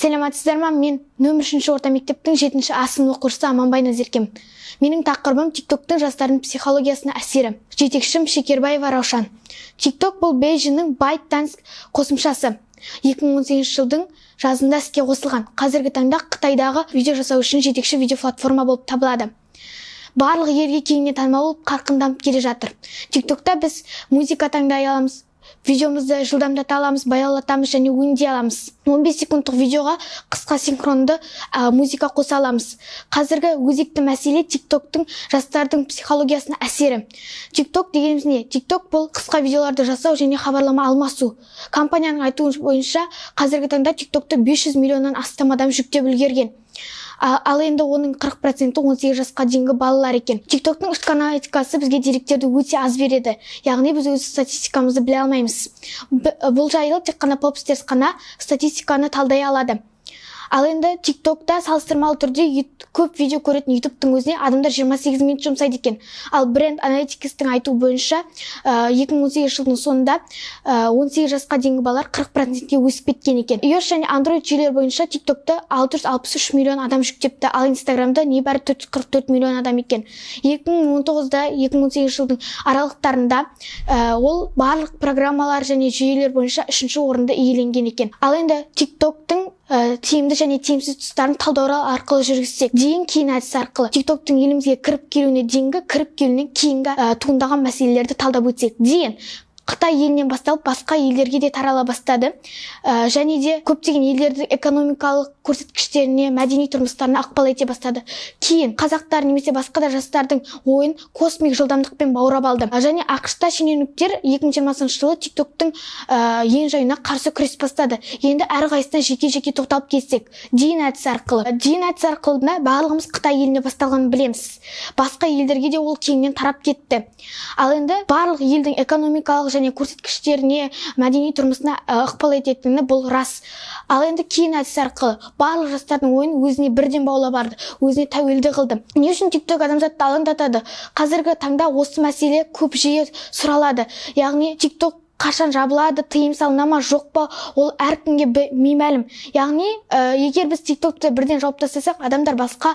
Сәлеметсіздер ме? Мен нөмір 3 орта мектептің 7 А сынып оқушысы Аманбай Назеркем. Менің тақырыбым TikTok-тың жастардың психологиясына әсері. Жетекшім Шекербаева Раушан. TikTok бұл Бейжіңнің ByteDance қосымшасы. 2018 жылдың жазында іске қосылған. Қазіргі таңда Қытайдағы видео жасау үшін жетекші видео платформа болып табылады. Барлық елге кеңінен танымал болып қарқынданып келе жатыр. TikTok-та біз музыка таңдай аламыз, видеомызды жылдамдата аламыз, баяулатамыз және өңдей аламыз. 15 секундтық видеоға қысқа синхронды музыка қоса аламыз. Қазіргі өзекті мәселе TikTok-тың жастардың психологиясына әсері. TikTok дегеніміз не? TikTok бұл қысқа видеоларды жасау және хабарлама алмасу. Компанияның айтуы бойынша қазіргі таңда TikTok-ты 500 миллионнан астам адам жүктеп үлгерген. Ал енді оның 40% 18 жасқа дейінгі балалар екен. TikTok-тың ішкі аналитикасы бізге деректерді өте аз береді. Яғни біз өз статистикамызды біле алмаймыз. Бұл жайлы тек қана попстерс қана статистиканы талдай алады. Ал енді TikTok-та салыстырмалы түрде көп видео көретін YouTube-тың өзіне адамдар 28 минут жұмсайды екен. Ал бренд аналитикстің айтуы бойынша 2018 жылдың соңында 18 жасқа дейінгі балалар 40%-ке өсіп кеткен екен. iOS және Android жүйелері бойынша TikTok-ты 663 миллион адам жүктепті, ал Instagram-да небәрі 444 миллион адам екен. 2019-да 2018 жылдың аралықтарында ол барлық программалар және жүйелер бойынша 3-ші орынды иеленген екен. Ал енді TikTok-тың тиімді және тиімсіз тұстарын талдау арқылы жүргізсек, кейін әдіс арқылы TikTok-тың елімізге кіріп келуіне дейінгі, кіріп келуінен кейінгі туындаған мәселелерді талдап өтсек, Қытай елінен басталып басқа елдерге де тарала бастады. Және де көптеген елдердің экономикалық көрсеткіштеріне, мәдени тұрмыстарына ықпал ете бастады. Кейін қазақтар немесе басқа да жастардың ойын космик жылдамдықпен баурап алды. Және ақш-та шенеуніктер 2020 жылы TikTok-тың ең жайына қарсы күрес бастады. Енді әрқайсысына жеке-жеке тоқталып кетсек, дейін әдісі арқылы барлығымыз Қытай еліне басталғанын білеміз. Басқа елдерге де ол кеңінен тарап кетті. Ал енді барлық елдің экономикалық және көрсеткіштеріне, мәдени тұрмысына ықпал ететіні бұл рас. Ал енді кейін әдіс арқылы барлық жастардың ойын өзіне бірден баулап барды, өзіне тәуелді қылды. Не үшін TikTok адамзатты алаңдатады? Қазіргі таңда осы мәселе көп жиі сұралады. Яғни TikTok қашан жабылады, тыйым салына ма, жоқ па, ол әркімге беймәлім. Яғни, егер біз TikTok-ты бірден жауып тастасақ, адамдар басқа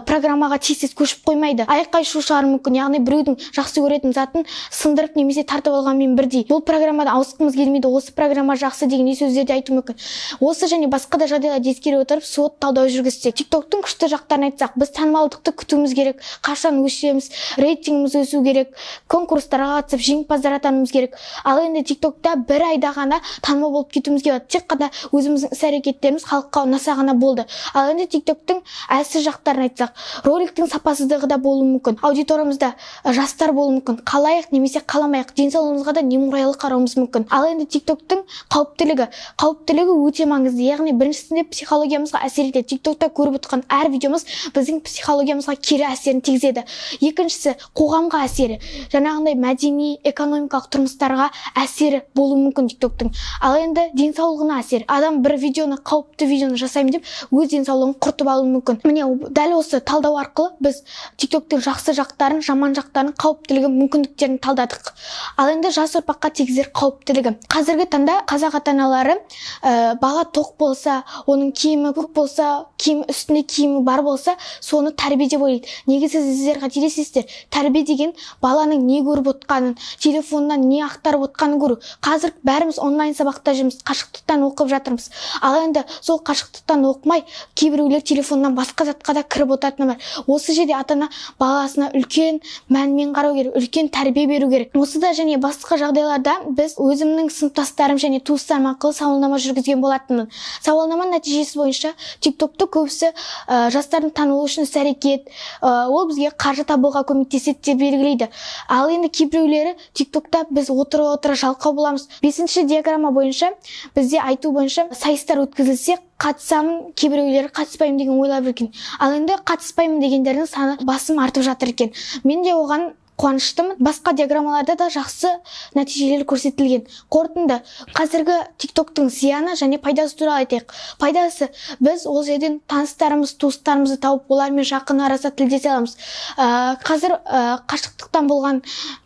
программаға тез көшіп қоймайды. Айқай шу шығару мүмкін, яғни біреудің жақсы көретін затын сындырып немесе тартып алғанмен бірдей. Бұл программадан ауысқымыз келмейді, осы программа жақсы деген сөздерді айту мүмкін. Осы және басқа да жағдайларды ескере отырып, сот талдау жүргізсек, TikTok-тың күшті жақтарын айтсақ, біз танымалдықты күтуіміз керек, қашан өсеміз, рейтингіміз өсу керек, конкурстарға қатысып, жеңімпаздар атануымыз керек. Ал енді TikTok-та бір айда ғана танымал болып кетуімізге болады. Тек қана өзіміздің іс-әрекеттеріміз халыққа ұнаса ғана болды. Ал енді TikTok-тың әлсіз жақтарын айтсақ, роликтің сапасыздығы да болуы мүмкін. Аудиториямызда жастар болуы мүмкін. Қалайық немесе қаламайық, денсаулығымызға да немұрайлы қарауымыз мүмкін. Ал енді TikTok-тың қауіптілігі өте маңызды. Яғни біріншісінде психологиямызға әсер етеді. TikTok-та көріп отырған әр видеомыз біздің психологиямызға кері әсерін тигізеді. Екіншісі қоғамға әсері. Жаңағындай мәдени, экономикалық тұрмыстарға әсері болуы мүмкін TikTok-тың. Ал енді денсаулығына әсер. Адам бір қауіпті видеоны жасаймын деп өз денсаулығын құртып алуы мүмкін. Міне, дәл осы талдау арқылы біз TikTok-тың жақсы жақтарын, жаман жақтарын, қауіптілігі, мүмкіндіктерін талдадық. Ал енді жас ұрпаққа тигізер қауіптілігі. Қазіргі таңда қазақ ата-аналары бала тоқ болса, оның киімі көк болса, үстінде киімі бар болса, соны тәрбие деп ойлайды. Неге сіздер қателесіздер? Тәрбие деген баланың не көріп отқанын, телефоннан не ақтарып отқанын көру. Қазір бәріміз онлайн сабақта жүрміз, қашықтықтан оқып жатырмыз. Ал енді сол қашықтықтан оқымай, кейбіреулер телефоннан басқа затқа да кіріп отыратыны бар. Осы жерде ата-ана баласына үлкен мәнмен қарау керек, үлкен тәрбие беру керек. Осы да және басқа жағдайларда біз өзімнің сыныптастарым және туыстарым арқылы сауалнама жүргізген болатынмын. Сауалнама нәтижесі бойынша TikTok-ты көбісі жастардың танылуы үшін іс-әрекет, ол бізге қаржы табуға көмектеседі деп белгілейді. Ал енді кейбіреулері TikTok-та біз отыра жалқау боламыз. 5-ші диаграмма бойынша бізде айту бойынша сайыстар өткізілсе, қатысамын, кейбіреулері қатыспаймын деген ойлап жүрген. Ал енді қатыспаймын дегендердің саны басым артып жатыр екен. Мен де оған қуаныштымын. Басқа диаграммаларда да жақсы нәтижелер көрсетілген. Қорытынды, қазіргі TikTok-тың зияны және пайдасы туралы айтайық. Пайдасы, біз ол жерден таныстарымыз, туыстарымызды тауып, олармен жақын араса тілдесе аламыз. Қазір қашықтықтан болған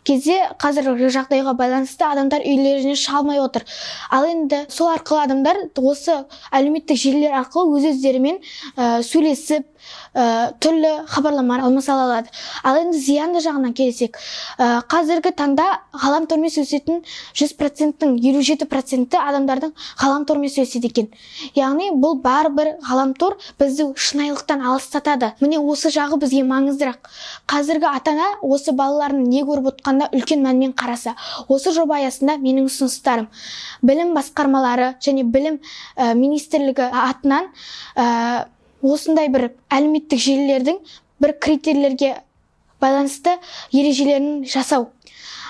кезде, қазіргі жағдайға байланысты адамдар үйлеріне шыға алмай отыр. Ал енді сол арқылы адамдар осы әлеуметтік желілер арқылы өз-өздерімен сөйлесіп, түрлі хабарлама алмаса алады. Ал енді зиянды жағынан келсек, қазіргі таңда ғаламтормен сөйлесетін 100%-ның 57%-і адамдардың ғаламтормен сөйлеседі екен. Яғни бұл бәрібір ғаламтор бізді шынайылықтан алыстатады. Міне осы жағы бізге маңыздырақ. Қазіргі ата-ана осы балаларының не көріп отқанда үлкен мәнмен қараса. Осы жоба аясында менің ұсыныстарым, білім басқармалары және білім министрлігі атынан осындай бір әлеуметтік желілердің бір критерийлерге байланысты ережелерін жасау.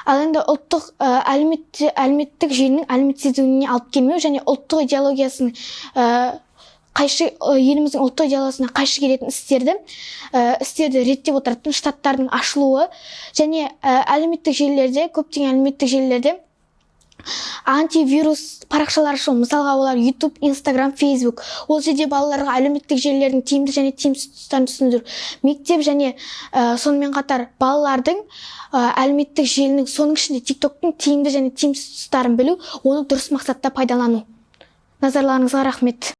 Ал енді ұлттық әлеуметтік желінің әлеуметсіздігіне алып келмеу және ұлттық идеологиясын еліміздің ұлттық идеологиясына қайшы келетін істерді реттеп отыратын штаттардың ашылуы және әлеуметтік желілерде, көптеген әлеуметтік желілерде антивирус парақшалар ашылу. Мысалға олар YouTube, Instagram, Facebook. Ол жерде балаларға әлеуметтік желілердің тиімді және тиімсіз тұстарын түсіндіру. Мектеп және сонымен қатар балалардың әлеуметтік желінің, соның ішінде TikTok-тың тиімді және тиімсіз тұстарын білу, оны дұрыс мақсатта пайдалану. Назарларыңызға рахмет.